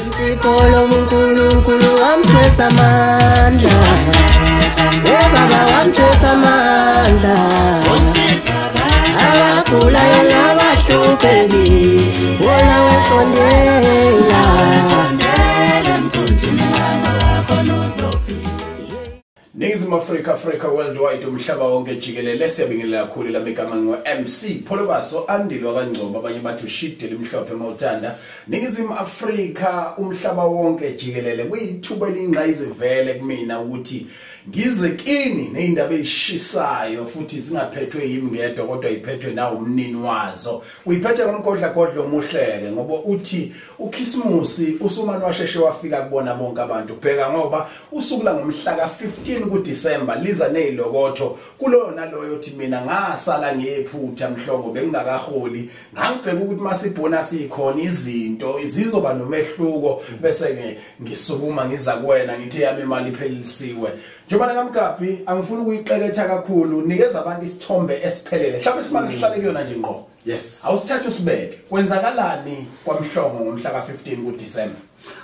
Insipolo uNkulunkulu wamthwesa amandla, Baba wamthwesa amandla, abagulayo nabahlupheki wona wesondela. Ningizimu Africa worldwide umhlaba wonke jikelele siyabingelela kakhulu lamagama ngo-MC Pholobaso andilwa kaNgcobo abanye bathi ushidile imhlophe mawuthanda. Ningizimu Africa umhlaba wonke jikelele kuyithuba elingqayizivele kumina ukuthi ngize kini neindaba ezishisayo futhi zingaphethwe yimi ngedwa kodwa iphethwe nawo umnini wazo. Uyiphethe ngomgodla omuhleke ngoba uthi uKhisimusi usumani washeshe wafika kubona bonke abantu bheka ngoba usuku la ngomhla ka-15 kuDisemba liza nezilokotho kuloyo naloyo uthi mina ngasala ngephutha Mhlongo bengingakaholi ngangibheka ukuthi masibonus ikhona izinto izizoba nomehluko bese ngisukuma ngiza kuwena ngithi yami imali iphelisiwe. Njengoba ngamgabi angifuni ukuyiqeketha kakhulu nikeza abantu isithombe esiphelele mhlawumbe simali sihlale kuyona nje ngqo. Yes. Awusithathe usibeke. Kwenzakalani kwaMhlongo ngomhla ka-15 kuDisemba?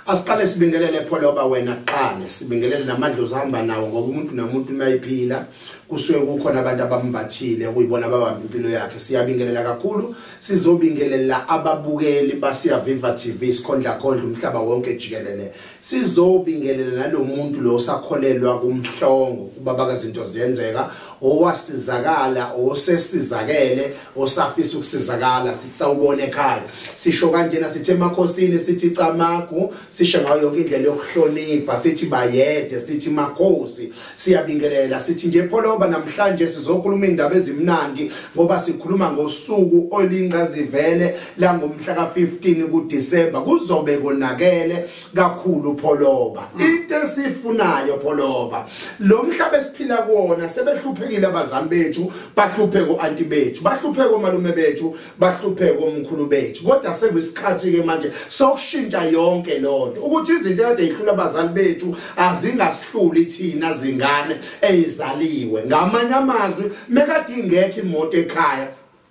Asiqale sibingelele Pholoba wena qale sibingelele namadlozi ahamba nawo ngoba umuntu nomuntu mayiphila kusuke kukhona abantu abambathile ukuyibona babamba impilo yakhe. Siyabingelela kakhulu sizobingelela ababukeli basiya Viva TV sikhondla umhlaba wonke jikelele. Sizobingelela nalomuntu lo osakholelwa kuMhlongo ubaba kazinto ziyenzeka owasizakala osesizakele osafisa ukusizakala sitsawubona ekhaya. Sisho kanjena sithi emakhosini sithi camaku sisho ngayo yonke indlela yokuhlonipha sithi bayede sithi makhosi. Siyabingelela sithi nje Pholoba namhlanje sizokhuluma indaba ezimnandi ngoba sikhuluma ngosuku olingazivele la ngomhla ka-15 kuDisemba kuzobe konakele kakhulu Pholoba. Into esifunayo Pholoba lo mhlaba esiphila kuwona sebehluphekile abazali bethu bahlupheke oanti bethu bahlupheke omalume bethu bahlupheke omkhulu bethu kodwa sekuyisikhathi ke manje sokushintsha yonke lonto ukuthi izinto kade ihlula abazali bethu azingasihluli thina zingane ezaliwe. Ngamanye amazwi mekade ingekho imoto ekhaya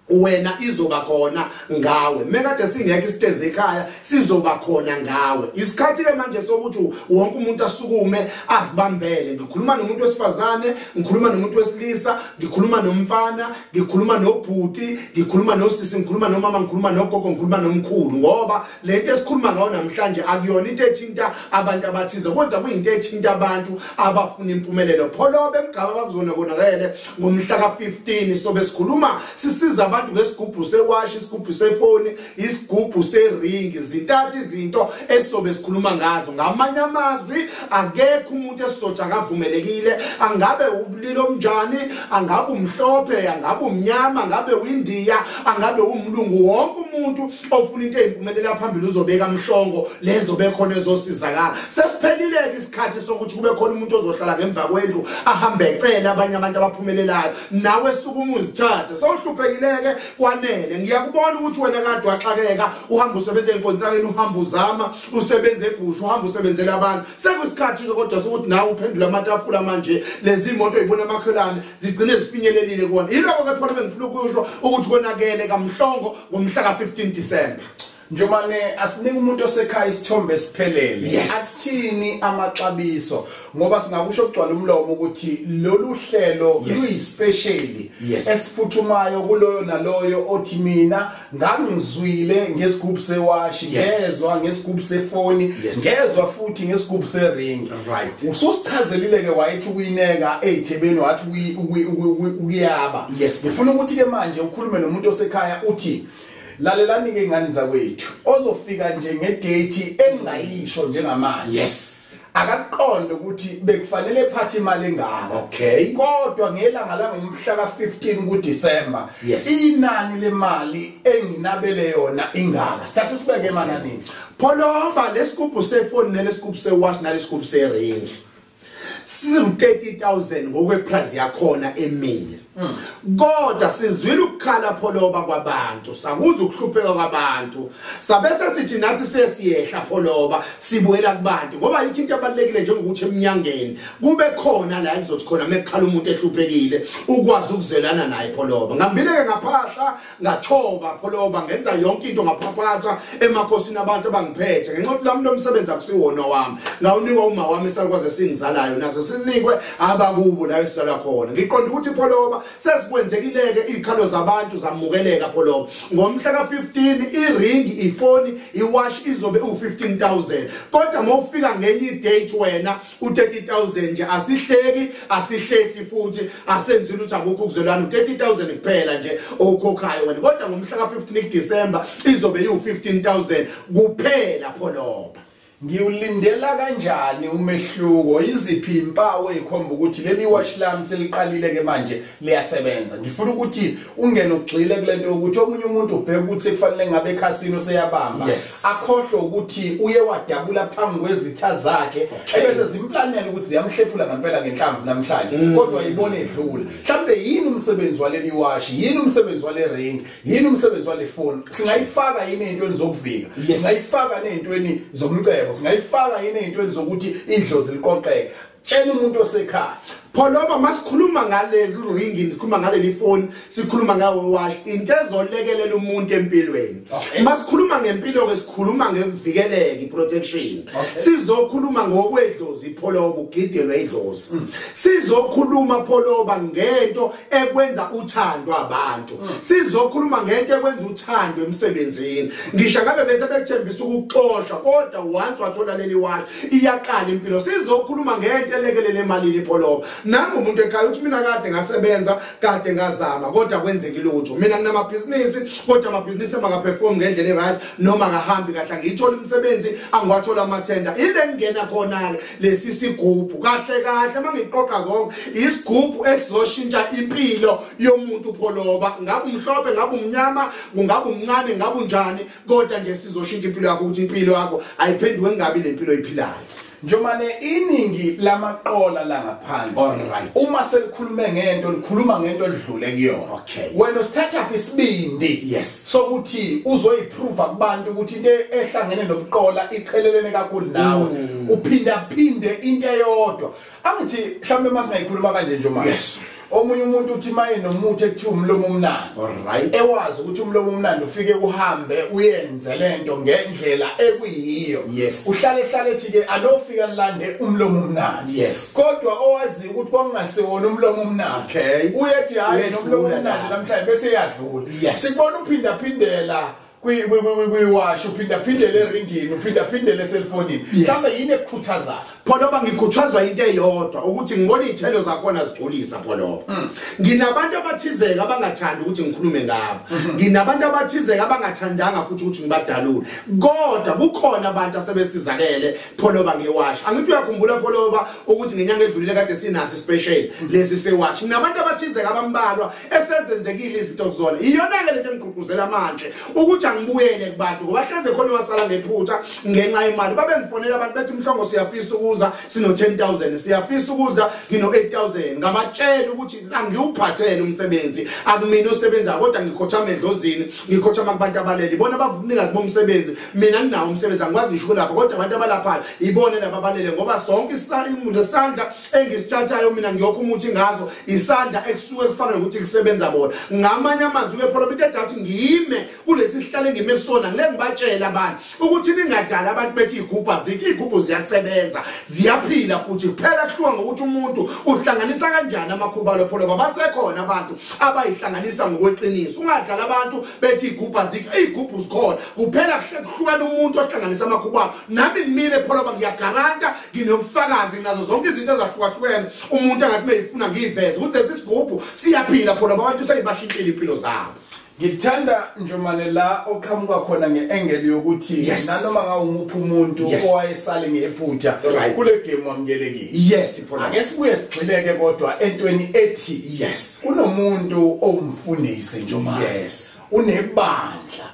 wena izoba khona ngawe mekade singekho isitezi ekhaya sizoba khona ngawe. Isikhathi ke manje sokuthi wonke umuntu asukume azibambele. Ngikhuluma nomuntu wesifazane ngikhuluma nomuntu wesilisa ngikhuluma nomfana ngikhuluma nobhuti ngikhuluma nosisi ngikhuluma nomama ngikhuluma nogogo ngikhuluma nomkhulu ngoba lento esikhuluma ngayo namhlanje akuyona into ethinta abantu abathize kodwa kuyinto ethinta abantu abafuna impumelelo. Pholoba emgaba bakuzona konakele ngomhla ka-15 sobe sikhuluma sisiza abantu ngesigubhu sewashi isigubhu sefoni isigubhu seringi zintathu izinto esizobe sikhuluma ngazo. Ngamanye amazwi akekho umuntu esizothi akavumelekile angabe ubulilo omnjani angabe umhlophe angabe umnyama angabe uIndiya angabe umlungu wonke umuntu ofuna into ezimpumelela phambili uzobeka Mhlongo lezo bekhona ezosizakala. Sesiphelileke isikhathi sokuthi kube khona umuntu ozohlala ngemva kwendlu ahambe ecela abanye abantu abaphumelelayo nawe sukuma uzithathe sohluphekileke kwanele. Ngiyakubona ukuthi wena kade waxakeka uhamba usebenze enkontrakeni uhamba uzama usebenze ebusho uhamba usebenzela abantu sekuyisikhathi kodwa sokuthi nawe uphendula amatafula manje lezi imoto ezibona amakhelane zigcine zifinyelelile kuona. Yiloko ke Pholoba ngifuna ukusho ukuthi konakele kaMhlongo ngomhla ka-15 Disemba. Njomane asinike umuntu osekhaya isithombe siphelele. Athini amaxabiso ngoba singakusho kugcwala umlomo ukuthi lolu hlelo luyispecially esiphuthumayo kuloyo naloyo othi mina ngangizwile ngesigubhu sewashi ngezwa ngesigubhu sefoni ngezwa futhi ngesigubhu seringi. Ususichazelile ke wayithi ukuyineka eThebeni wathi ukuyaba. Ngifuna ukuthi ke manje ukhulume nomuntu osekhaya uthi lalelani ke ngani zakwethu ozofika nje ngedate engayisho njengamanje. Akakuqonda ukuthi bekufanele ephathe imali engaka. Kodwa ngelanga la ngomhla ka-15 kuDisemba inani lemali enginabele yona ingaka. Sithatha usibeke emananini. Pholoba lesigubhu sefoni nelesigubhu sewash nalesigubhu seringi sizu 30,000 ngokweprice yakhona emile. Kodwa sizwile ukukhala pholoba kwabantu, sakuza ukuhlupheka kwabantu. Sabese sithi nathi sesiyehla pholoba, sibuyela kubantu ngoba yikho into ebalekile njengokuthi eminyangeni kube khona la izothi khona mekukhala umuntu ehluphekile ukwazi ukuzwelana naye pholoba. Ngambile ngaphahla, ngachoba pholoba, ngenza yonke into ngaphaphatha emakhosini abantu abangiphethe. Ngenxa yokuthi lami nomsebenzi akusiwona wami. Ngawunikwa uma wami esalukwaze singizalayo nazo sinikwe abakubo la esizala khona. Ngiqonda ukuthi pholoba sesikwenzekileke izikhalo zabantu zamukeleka pholoba. Ngomhla ka15 iring, ifoni, iwash izobe u15,000. Kodwa mawufika ngenye date wena u30,000 nje asihleki futhi asenzile ukuthi akukho ukuzwelana u30,000 kuphela nje okhokhayo wena. Kodwa ngomhla ka15 December izobe u15,000 kuphela pholoba. Ngiyulindela kanjani umehluko? Iziphi impawu ezikhomba ukuthi leli wash lami seliqalile ke manje liyasebenza? Ngifuna ukuthi ungene ugxile kulento ukuthi omunye umuntu ubheka ukuthi kufanele ngabe ekhasino seyabamba, akhohlwe ukuthi uye wadabula phambi kwezitha zakhe ebese zimplanela ukuthi ziyamhlephula ngempela ngenhlamvu namhlanje, kodwa ayibone edlula. Mhlambe yini umsebenzi waleli wash? Yini umsebenzi wale ring? Yini umsebenzi wale phone? Singayifaka yini ezintweni zokuvika? Singayifaka nezintweni zomcebo? Singayifaka yini ezintweni zokuthi idlozi liqoqeke? Tshela umuntu osekhaya. Pholoba masikhuluma ngalezi ring, sikhuluma ngaleli phone, sikhuluma ngawe wash, into ezolekelela umuntu empilweni. Masikhuluma ngempilo ke sikhuluma ngevikeleke, protection. Sizokhuluma ngokwedlozi pholoba, ugidelwe idlozi. Sizokhuluma pholoba ngento ekwenza uthando abantu. Sizokhuluma ngento ekwenza uthando emsebenzini. Ngisho ngabe bese bekuthembisa ukuxoshwa, kodwa once wathola leli wash iyaqala impilo. Sizokhuluma ngento elekelele emalini pholoba. Nami umuntu ekhaya uthi mina kade ngasebenza, kade ngazama, kodwa kwenzekile lutho. Mina nginamabhizinisi, kodwa amabhizinisi amakaperform ngendlela eright noma ngahambi kahle, ngithola umsebenzi angiwathola amathenda. Ile ngena khona lesi sigubhu kahle kahle mangiqoqa zonke isigubhu esizoshintsha impilo yomuntu pholoba. Ngabe umhlophe, ngabe umnyama, kungabe umncane, ngabe unjani, kodwa nje sizoshintsha impilo yakho ukuthi impilo yakho ayiphenduke ngabe lempilo oyiphilayo. Njomane iningi lamaqola la ngaphandle. Uma selikhulume ngento likhuluma ngento edlule kuyona. Wena usithatha up isibindi sokuthi uzoyiprove kubantu ukuthi into ehlangene nobuqola iqhelelene kakhulu nawe. Uphinda phinde into eyodwa. Angithi mhlambe masingayikhuluma kanje njomane. Omunye umuntu uthi maye nomuthi ekuthiwa umlomo omnandi. Ewazi ukuthi umlomo omnandi ufike uhambe uyenze lento ngendlela ekuyiyo. Uhlale ethi ke alofika lande umlomo omnandi. Kodwa owazi ukuthi kwakungasiwona umlomo omnandi. Uyethi hayi nomlomo omnandi namhlanje bese yadlula. Sikubona uphinda phindela kwiwash, uphinda phindele eringini, uphinda phindele eselfonini. Mhlawumbe yini ekukhuthazayo? Pholoba ngikhuthazwa into eyodwa ukuthi ngibone izithelo zakhona zigculisa pholoba. Nginabantu abathizeka abangathandi ukuthi ngikhulume ngabo. Nginabantu abathizeka abangathandanga futhi ukuthi ngibadalule. Kodwa kukhona abantu asebesizakele pholoba ngewash. Angithi uyakhumbula pholoba ukuthi ngenyanga edlulile kade sinasi special lesi sewash. Nginabantu abathizeka abambalwa esezenzekile izinto kuzona. Iyona ke lento engigqugquzela manje ukuthi angibuyele kubantu ngoba hleze khona wasala ngephutha ngenxa yemali. Babe ngifonela abantu bethi Mhlongo siyafisa ukuza sino 10,000, siyafisa ukuza ngino 8,000. Ngabatshela ukuthi angiwuphathele umsebenzi, akumina osebenza kodwa ngikhothama endlozini, ngikhothama kubantu abalele. Ibona abavunikazi bomsebenzi, mina nginawo umsebenzi angikwazi ngisho lapha, kodwa abantu abalapha ibone laba abalele ngoba sonke isandla engisithathayo mina ngiyokho umuthi ngazo isandla ekusuke kufanele ukuthi kusebenza bona. Ngamanye amazwi ke pholo into edathi ngiyime kulesi sihlale ngime kusona ngeke ngibatshela abantu ukuthi ningadlala abantu bethi igubhu azikho. Igubhu ziyasebenza, ziyaphila futhi kuphela kuhluka ngokuthi umuntu uhlanganisa kanjani amakhubalo pholo. Basekhona abantu abayihlanganisa ngokweqiniso. Ungadlala abantu bethi igubhu azikho, igubhu zikhona. Kuphela kuhlukana umuntu ohlanganisa amakhubalo. Nami ngimile pholo ngiyagaranta, nginobufakazi nazo zonke izinto ezahlukahlukene. Umuntu angathi meyifuna ngiveze ukuthi lesi sigubhu siyaphila pholo abantu sayibashintshela impilo zabo. Ngithanda njomane la oqhamuka khona ngeangle yokuthi nanoma ngawumuphi umuntu owayesale ngephutha kule game wamkelekile. Pholo ake sibuye sigxileke kodwa entweni ethi kunomuntu owumfundisi njomane. Unebandla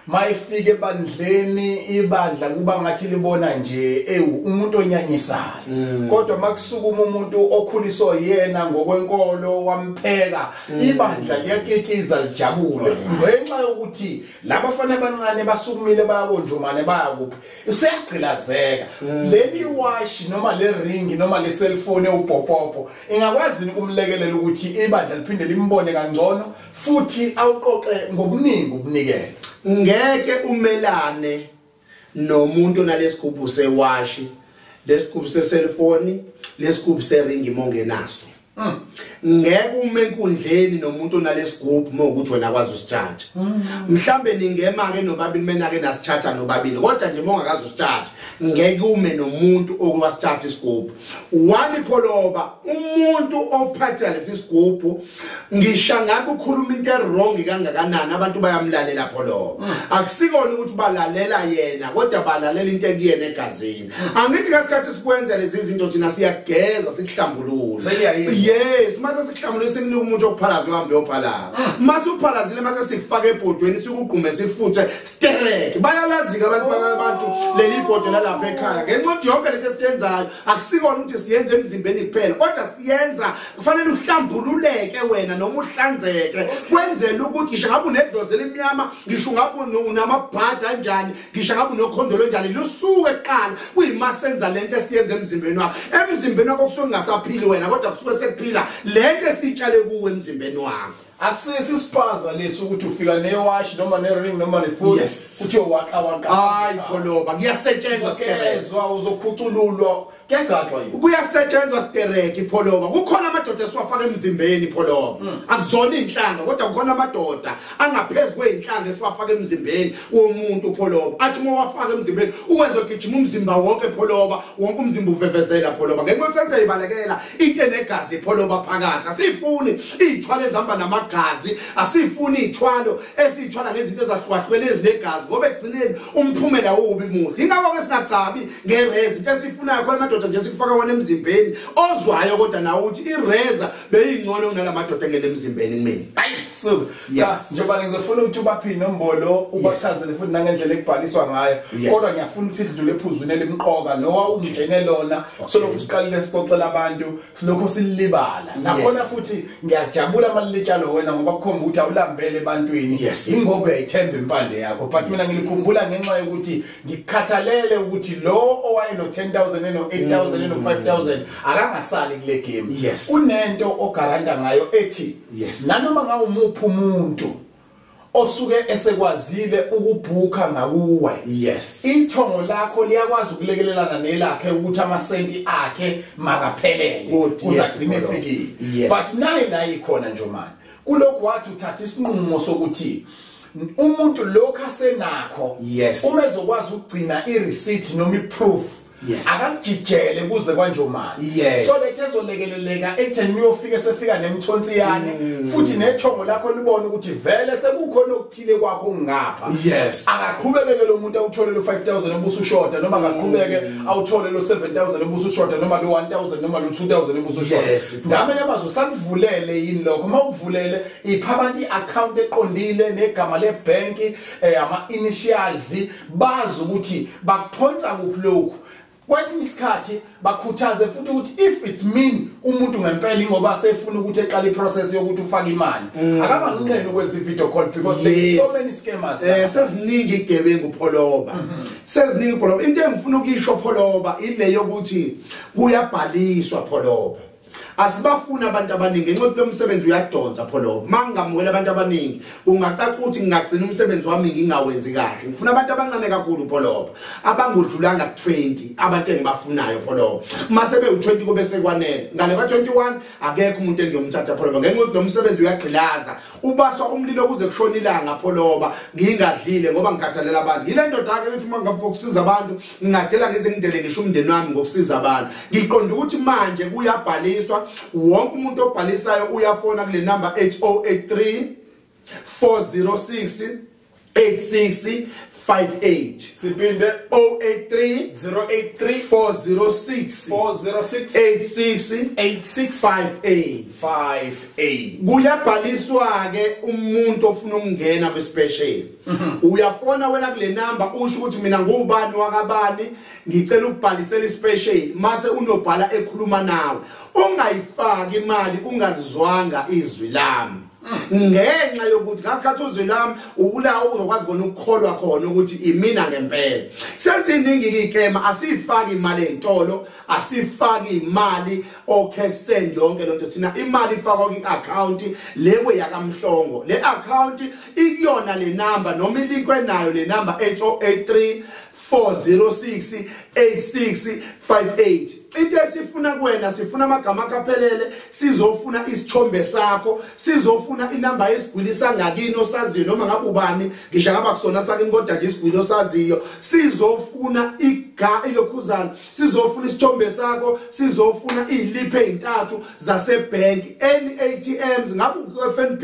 mayifike ebandleni ibandla kuba ngathi libona nje umuntu onyanyisayo kodwa makusukuma umuntu okhuliswa yena ngokwenkolo wampheka ibandla liyakekiza lijabule ngenxa yokuthi labafana abancane basukumile bayakonjomane bayakuphi useyagqilazeka leli wash noma le ring noma le cellphone ubhopopo ingakwazi ukumlekelela ukuthi ibandla liphinde limbone kangcono futhi awuqoqe ngobuningi ubunikele ngeke umelane nomuntu nalesigubhu sewashi lesigubhu se-cellphone lesigubhu seringi mongenaso ngeke ume enkundleni nomuntu nalesigubhu mokuthi wena akwazi usicharge mhlambe ningema ke nobabili mena ke nasicharge nobabili kodwa nje mongakazi usicharge ngeke ume nomuntu okwasicharge isigubhu one pholoba umuntu ophatha lesi sigubhu ngisha ngabe ukhuluma into wrong kangakanani abantu bayamlalela pholoba akusikona ukuthi balalela yena kodwa balalela into ekuyena egazini angithi kasikhathi sikwenza lezi zinto thina siyageza sikuhlambulule yes mase sikuhlambulule sikunika umuntu okuphalaza uhambe yophalaza mase uphalazile mase sikufaka ebhodweni sikuqume sifuthe stereke bayalazika abantu leli ibhodo lalapha ekhaya ngenxa ukuthi yonke lento esiyenzayo akusikona ukuthi siyenze emzimbeni kuphela kodwa siyenza kufanele uhlambululeke wena noma uhlanzeke kwenzela ukuthi ngisho ngabe unedlozi elimnyama ngisho ngabe unamabhada kanjani ngisho ngabe unokhondolo kanjani lusuke eqala kuyimasenza lento esiyenza emzimbeni wakho kusuke ngasaphili wena kodwa kusuke sekuphila lento esitshale kuwe emzimbeni wakho akusisi isipaza leso ukuthi ufika newash noma nering noma nefood uthi waqa hayi pholoba kuyasetshenzwa kezwa uzokhucululwa kuyagcatshwa yini kuyasetshenzwa stereki pholoba kukhona amadoda esiwafaka emzimbeni pholoba akuzona inhlanga kodwa kukhona amadoda angaphezulu kweinhlanga esiwafaka emzimbeni womuntu pholoba athi uma wafaka emzimbeni uwezogijima umzimba wonke pholoba wonke umzimba uvevezela pholoba ngenxa yokuthi seyibalekela into enegazi pholoba phakathi asifuni izithwale ezihamba namagazi asifuni izithwalo esithwala ngezinto ezahlukahlukene ezinegazi ngoba egcineni umphumela ubi muhle ingakho ke singacabi ngerezi into esifunayo khona amadoda nje sikufaka wona emzimbeni ozwayo kodwa nawe uthi ireza beyingcono kunalamadoda engene emzimbeni kumina hayi so njengoba ngizofuna ukuthi ubaphini nombolo ubachazele futhi nangendlela ekubhaliswa ngayo kodwa ngiyafuna ukuthi sidlule ephuzwini elimqoka nowa ungene lona soloko siqalile sixoxela abantu silokho silibala nakhona futhi ngiyajabula amalitshalo wena ngoba kukhomba ukuthi awulambele ebantwini ingoba uyayithemba impande yakho but mina ngilikhumbula ngenxa yokuthi ngikhathalele ukuthi lo owayeno 10,000 eno 8,000 eno 5,000 akangasali kule game unento ogaranta ngayo ethi nanoma ngawumuphi umuntu osuke esekwazile ukubhuka ngakuwe ithongo lakho liyakwazi ukulekelelana nelakhe ukuthi amasenti akhe makaphelele uzagcina efikile but naye ikhona njomani kulokho wathi uthatha isinqumo sokuthi umuntu lokho asenakho uma ezokwazi ukugcina ireceipt noma iproof akajijele kuze kwanjomani so lethe ezolekeleleka ekutheni uyofika sefika nemthonsi yani futhi nethongo lakho libone ukuthi vele sekukhona okuthile kwakho ungapha akaqhubekeke lo muntu awuthole lo 5,000 obusushota noma akaqhubeke awuthole lo 7,000 obusushota noma lo 1,000 noma lo 2,000 obusushota ngame nabazo sakuvulele yini lokho mawuvulele ipha abantu iaccount eqondile negama lebank ama initials bazi ukuthi bakuphonsa kuphi lokho kwesinye isikhathi bakhuthaze futhi ukuthi if it mean umuntu ngempela ngoba sefuna ukuthi eqala iprocess yokuthi ufake imali akaba ngiqela ukwenza ivideo call because there is so many scammers seziningi igebengu pholoba seziningi pholoba into engifuna ukuyisho pholoba ile yokuthi kuyabhaliswa pholoba asibafuna abantu abaningi ngenxa yokuthi umsebenzi uyadonsa pholoba mangamukela abantu abaningi ungacaca ukuthi ngingagcina umsebenzi wami ngingawenzi kahle ngifuna abantu abancane kakhulu pholoba abangudlulanga 20 abantu engibafunayo pholoba mase be-20 kube sekwanele ngale ka-21 akekho umuntu engiyomthatha pholoba ngenxa yokuthi lo msebenzi uyagqilaza ubaswa umlilo kuze kushona ilanga pholoba ngingadlile ngoba ngikhathalela abantu yile ndoda-ke ukuthi uma ngabe ukusiza abantu ngingadela ngize ngidele ngisho umndeni wami ngokusiza abantu ngiqonda ukuthi manje kuyabhaliswa wonke umuntu obhalisayo uyafona kule number 8083 406 8658 sipinde 083 083 406 8658 kuyabhaliswa ke umuntu ofuna ukungena kwispecial uyafona wena kule number usho ukuthi mina ngubani wakabani ngicela ukubhalisela ispecial mase unobhala ekhuluma nawe ungayifaki imali ungazwanga izwi lami ngenxa yokuthi ngasikhathi uzwi lami ukulawo uzokwazi bona ukukholwa khona ukuthi imina ngempela seziningi ikema asifaki imali ezitolo asifaki imali cash send yonke lonto thina imali ifakwa kwi-account lewe yakamhlongo le account ikuyona le number noma ilinkwe nayo le number 8083 406 8658 into esifuna kuwena sifuna amagama akaphelele sizofuna isithombe sakho sizofuna inamba yesigwili sangakini osaziyo noma ngabe ubani ngisho ngaba kusona sakini kodwa nje isigwili osaziyo sizofuna ilokhuzana sizofuna isithombe sakho sizofuna iziliphe ezintathu zasebank ATMs ngabe uFNB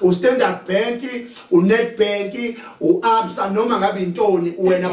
uStandard Bank uNedbank uABSA noma ngabe intoni wena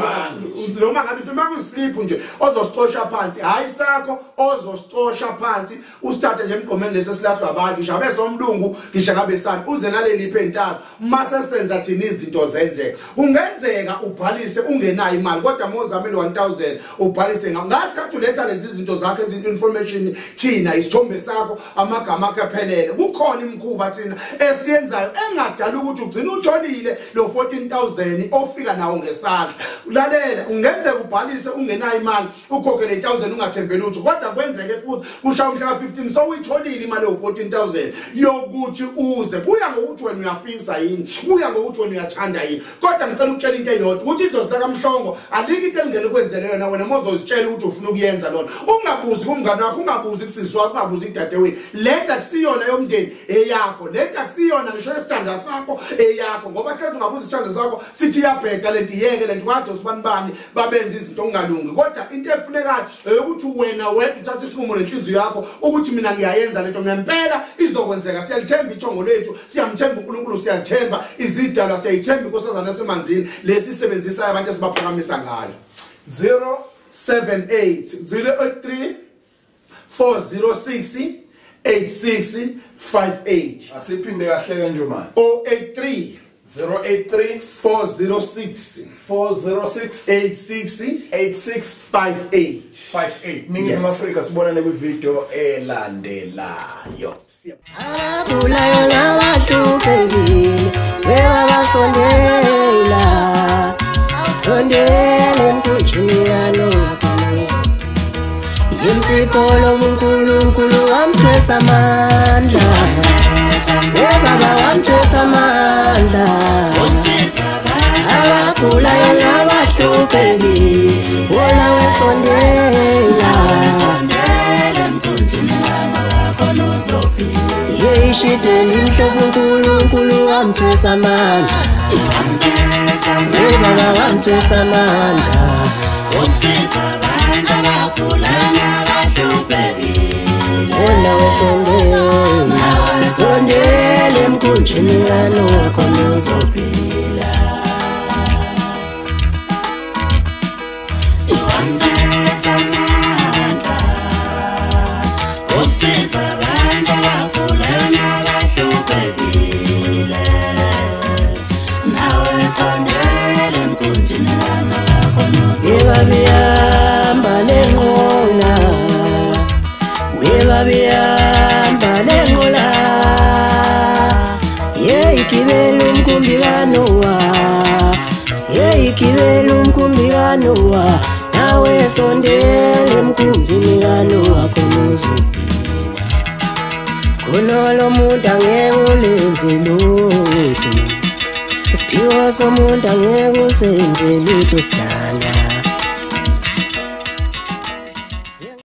noma ngabe into makuslip nje ozosixosha phansi hayi sakho ozosixosha phansi usithathe nje emgqomeni lesesilahlwa abantu ngisho abesomlungu ngisho ngabe sani uze naleli phentalo mase senza thina izinto zenzeka ungenzeka ubhalise ungenayo imali kodwa mozameli 1000 ubhalise ngasikhathi uletha lezi zinto zakhe izinto information thina isithombe sakho amagama akaphelele kukhona imkhuba thina esiyenzayo engadala ukuthi ugcina utholile lo 14000 ofika nawo ngesandla ulalela ungenzeka ubhalise ungenayo imali ukhokhele 1000 ungathembeli utho kodwa kwenzeke futhi kusha umhla ka15 so uyitholile imali yo14000 yokuthi uze kuya ngokuthi wena uyafisa yini kuya ngokuthi wena uyathanda yini kodwa ngicela ukutshela into eyodwa ukuthi idlozi lakaMhlongo alike into engene kwenzele yona wena mozozitshela ukuthi ufuna ukuyenza lona ungabuzi kumngane wakho ungabuzi kusisi wakho ungabuzi kudadewini leta kusiyona yomndeni eyakho leta kusiyona ngisho isithanda sakho eyakho ngoba hlezi ungabuzi isithanda sakho sithi iyabheda lento iyeke lento kwade usibanibani babenza izinto ongalungi kodwa into efunekayo ukuthi wena wedwa uthathe isinqumo nenhliziyo yakho ukuthi mina ngiyayenza lento ngempela izokwenzeka siyalithemba ithongo lethu siyamthemba uNkulunkulu siyalithemba izidalwa siyayithemba inkosazana yasemanzini lesisebenzisa abantu esibaphakamisa ngayo 078 083 406 8658 asiphinde kahle nje manje 083 083 406 8658 Ningizimu Afrika sibonane kwivideo elandelayo. Abagulayo nabahluphekile bebasondela sondele emkhunjini yalokhuluzo Yimsipolo uNkulunkulu wamthwesa amandla Baba wamthwesa amandla Abagulayo nabahluphekile wona wesondela emkhunjini yalokhuluzo Yeshiteni mhlobo uNkulunkulu wamthwesa amandla Baba wamthwesa amandla wona wesondela sondela emkhunjini yalokhuluzo Yebabiyamba lenqola Yebabiyamba lenqola Yeyigibela umkumbikano wa Yeyigibela umkumbikano wa nawe sondela emkhunjini yalokhuluzo Kunolo muntu angeke ulenze lutho Isiphiwo somuntu angeke usenze lutho sidala